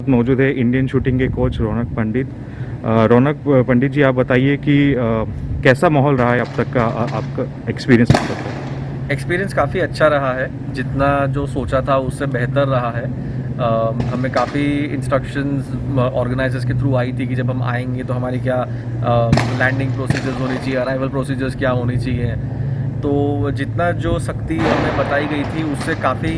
मौजूद है Indian shooting के कोच रौनक पंडित। रौनक पंडित जी, आप बताइए कि कैसा माहौल रहा है अब तक का, आपका एक्सपीरियंस अब तक का? एक्सपीरियंस काफ़ी अच्छा रहा है। जितना जो सोचा था उससे बेहतर रहा है। हमें काफ़ी इंस्ट्रक्शंस ऑर्गेनाइजर्स के थ्रू आई थी कि जब हम आएंगे तो हमारी क्या लैंडिंग प्रोसीजर्स होनी चाहिए, अराइवल प्रोसीजर्स क्या होनी चाहिए। तो जितना जो सख्ती हमें बताई गई थी उससे काफ़ी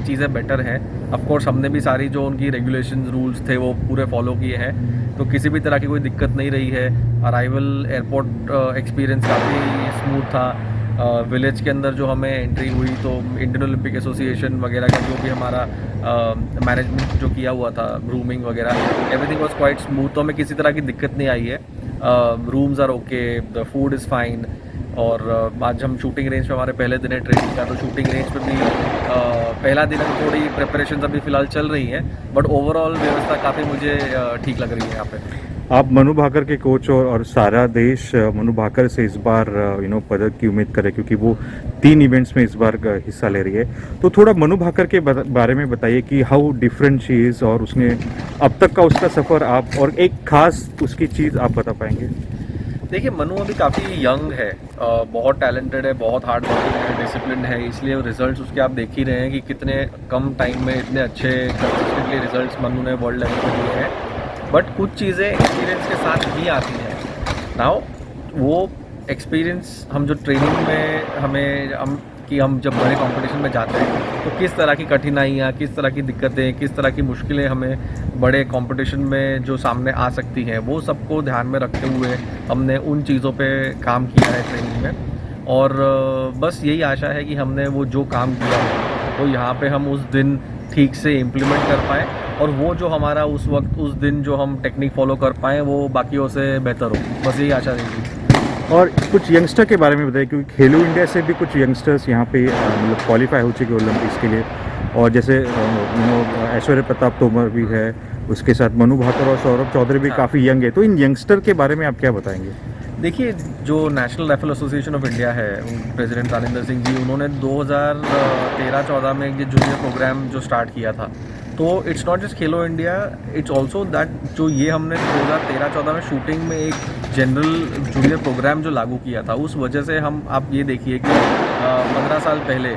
चीज़ें बेटर हैं। ऑफ कोर्स हमने भी सारी जो उनकी रेगुलेशंस रूल्स थे वो पूरे फॉलो किए हैं, तो किसी भी तरह की कोई दिक्कत नहीं रही है। अराइवल एयरपोर्ट एक्सपीरियंस काफ़ी स्मूथ था। विलेज के अंदर जो हमें एंट्री हुई तो इंडियन ओलंपिक एसोसिएशन वगैरह का जो भी हमारा मैनेजमेंट जो किया हुआ था, रूमिंग वगैरह, एवरीथिंग वाज क्वाइट स्मूथ। तो हमें किसी तरह की दिक्कत नहीं आई है। Rooms are okay, the food is fine. और आज हम शूटिंग रेंज पे, हमारे पहले दिन है ट्रेनिंग का, तो शूटिंग रेंज पे भी पहला दिन है, थोड़ी प्रिपरेशन अभी फ़िलहाल चल रही है, बट ओवरऑल व्यवस्था काफ़ी मुझे ठीक लग रही है यहाँ पे। आप मनु भाकर के कोच और सारा देश मनु भाकर से इस बार पदक की उम्मीद करे, क्योंकि वो 3 इवेंट्स में इस बार हिस्सा ले रही है। तो थोड़ा मनु भाकर के बारे में बताइए कि हाउ डिफरेंट शी इज़, और उसने अब तक का उसका सफ़र आप, और एक खास उसकी चीज़ आप बता पाएंगे? देखिए, मनु अभी काफ़ी यंग है, बहुत टैलेंटेड है, बहुत हार्ड वर्किंग है, डिसिप्लिन है, इसलिए रिजल्ट्स उसके आप देख ही रहे हैं कि कितने कम टाइम में इतने अच्छे कंसिस्टेंटली रिजल्ट्स मनु ने वर्ल्ड लेवल पर दिए हैं। बट कुछ चीज़ें एक्सपीरियंस के साथ भी आती हैं। नाउ वो एक्सपीरियंस हम जो ट्रेनिंग में हम जब बड़े कंपटीशन में जाते हैं तो किस तरह की कठिनाइयाँ, किस तरह की दिक्कतें, किस तरह की मुश्किलें हमें बड़े कंपटीशन में जो सामने आ सकती हैं, वो सबको ध्यान में रखते हुए हमने उन चीज़ों पे काम किया है ट्रेनिंग में। और बस यही आशा है कि हमने वो जो काम किया है तो यहाँ पे हम उस दिन ठीक से इम्प्लीमेंट कर पाएँ, और वो जो हमारा उस वक्त उस दिन जो हम टेक्निक फॉलो कर पाएँ वो बाकियों से बेहतर हो। बस यही आशा रहेगी। और कुछ यंगस्टर के बारे में बताइए, क्योंकि खेलो इंडिया से भी कुछ यंगस्टर्स यहाँ पे मतलब क्वालिफाई हो चुके ओलंपिक्स के लिए, और जैसे ऐश्वर्या प्रताप तोमर भी है, उसके साथ मनु भाकर और सौरभ चौधरी भी हाँ। काफ़ी यंग है। तो इन यंगस्टर के बारे में आप क्या बताएंगे? देखिए, जो national rifle association of India है, प्रेसिडेंट रानिंदर सिंह जी, उन्होंने 2013-14 में ये जूनियर प्रोग्राम जो स्टार्ट किया था, तो it's not just Khelo India, it's also that जो ये हमने 2013-14 में शूटिंग में एक जनरल जूनियर प्रोग्राम जो लागू किया था, उस वजह से हम, आप ये देखिए कि 15 साल पहले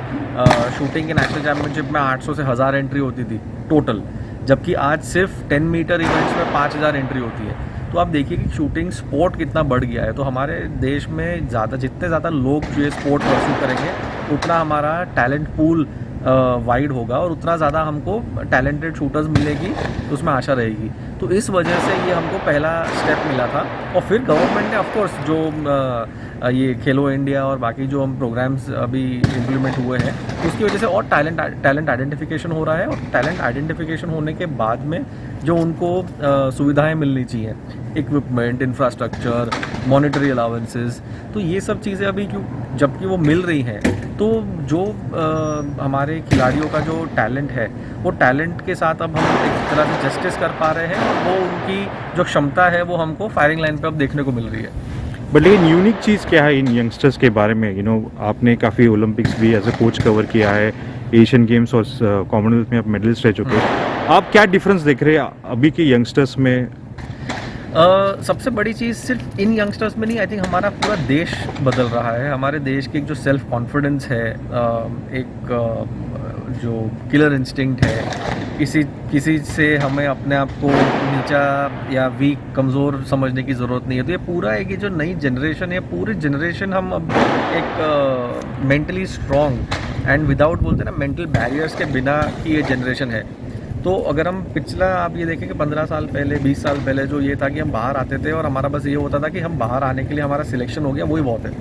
शूटिंग के नेशनल चैम्पियनशिप में 800 से 1000 एंट्री होती थी टोटल, जबकि आज सिर्फ 10 मीटर इवेंट्स में 5000 एंट्री होती है। तो आप देखिए कि शूटिंग स्पोर्ट कितना बढ़ गया है। तो हमारे देश में जितने ज़्यादा लोग जो ये स्पोर्ट परस्यू करेंगे, उतना हमारा टैलेंट पूल वाइड होगा और उतना ज़्यादा हमको टैलेंटेड शूटर्स मिलेगी, तो उसमें आशा रहेगी। तो इस वजह से ये हमको पहला स्टेप मिला था। और फिर गवर्नमेंट ने ऑफकोर्स जो ये खेलो इंडिया और बाकी जो हम प्रोग्राम्स अभी इम्प्लीमेंट हुए हैं, उसकी वजह से और टैलेंट आइडेंटिफिकेशन हो रहा है, और टैलेंट आइडेंटिफिकेशन होने के बाद में जो उनको सुविधाएं मिलनी चाहिए, इक्विपमेंट, इंफ्रास्ट्रक्चर, मॉनेटरी अलाउंसेस, तो ये सब चीज़ें अभी जबकि वो मिल रही हैं, तो जो हमारे खिलाड़ियों का जो टैलेंट है, वो टैलेंट के साथ अब हम एक तरह से जस्टिस कर पा रहे हैं, और वो उनकी जो क्षमता है वो हमको फायरिंग लाइन पे अब देखने को मिल रही है। बट लेकिन यूनिक चीज़ क्या है इन यंगस्टर्स के बारे में? आपने काफ़ी ओलंपिक्स भी एज ए कोच कवर किया है, एशियन गेम्स और कॉमनवेल्थ में आप मेडलिस्ट रह चुके हैं। आप क्या डिफरेंस देख रहे हैं अभी के यंगस्टर्स में? सबसे बड़ी चीज़ सिर्फ इन यंगस्टर्स में नहीं, आई थिंक हमारा पूरा देश बदल रहा है। हमारे देश की एक जो सेल्फ कॉन्फिडेंस है, एक जो किलर इंस्टिंक्ट है, किसी से हमें अपने आप को नीचा या वीक, कमज़ोर समझने की ज़रूरत नहीं है। तो ये पूरा एक ये जो नई जनरेशन है, पूरी जनरेशन हम अब एक मेंटली स्ट्रॉन्ग एंड विदाउट, बोलते हैं ना, मेंटल बैरियर्स के बिना की ये जनरेशन है। तो अगर हम पिछला आप ये देखें कि 15 साल पहले, 20 साल पहले जो ये था कि हम बाहर आते थे और हमारा बस ये होता था कि हम बाहर आने के लिए हमारा सिलेक्शन हो गया, वही बहुत है।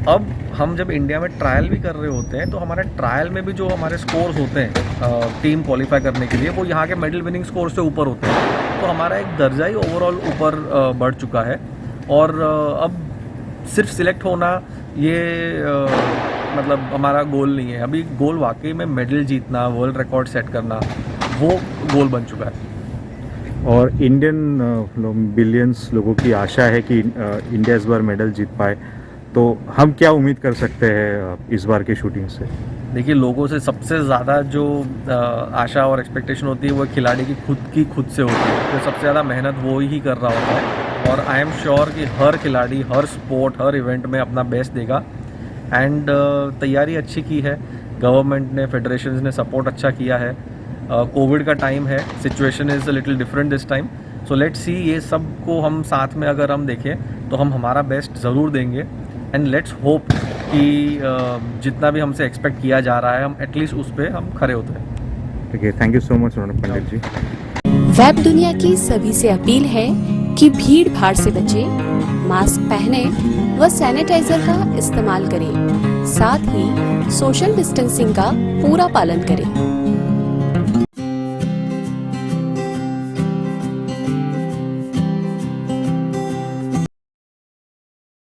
अब हम जब इंडिया में ट्रायल भी कर रहे होते हैं तो हमारे ट्रायल में भी जो हमारे स्कोर्स होते हैं टीम क्वालिफाई करने के लिए, वो यहाँ के मेडल विनिंग स्कोर से ऊपर होते हैं। तो हमारा एक दर्जा ही ओवरऑल ऊपर बढ़ चुका है। और अब सिर्फ सिलेक्ट होना ये मतलब हमारा गोल नहीं है। अभी गोल वाकई में मेडल जीतना, वर्ल्ड रिकॉर्ड सेट करना, वो गोल बन चुका है। और इंडियन बिलियंस लोगों की आशा है कि इंडिया इस बार मेडल जीत पाए, तो हम क्या उम्मीद कर सकते हैं इस बार की शूटिंग से? देखिए, लोगों से सबसे ज़्यादा जो आशा और एक्सपेक्टेशन होती है वो खिलाड़ी की खुद से होती है, तो सबसे ज़्यादा मेहनत वो ही कर रहा होता है। और आई एम श्योर कि हर खिलाड़ी, हर स्पोर्ट, हर इवेंट में अपना बेस्ट देगा। एंड तैयारी अच्छी की है, गवर्नमेंट ने, फेडरेशन ने सपोर्ट अच्छा किया है। कोविड का टाइम है, situation is a little different this time, so let's see. ये सब को हम साथ में अगर हम देखें तो हम हमारा बेस्ट ज़रूर देंगे। एंड लेट्स होप कि जितना भी हमसे एक्सपेक्ट किया जा रहा है, हम एटलीस्ट उस पर हम खड़े होते हैं। ठीक है, thank you so much Raunak Pandit ji. Web दुनिया की सभी से अपील है कि भीड़ भाड़ से बचें, मास्क पहने व सैनिटाइजर का इस्तेमाल करें, साथ ही सोशल डिस्टेंसिंग का पूरा पालन करें।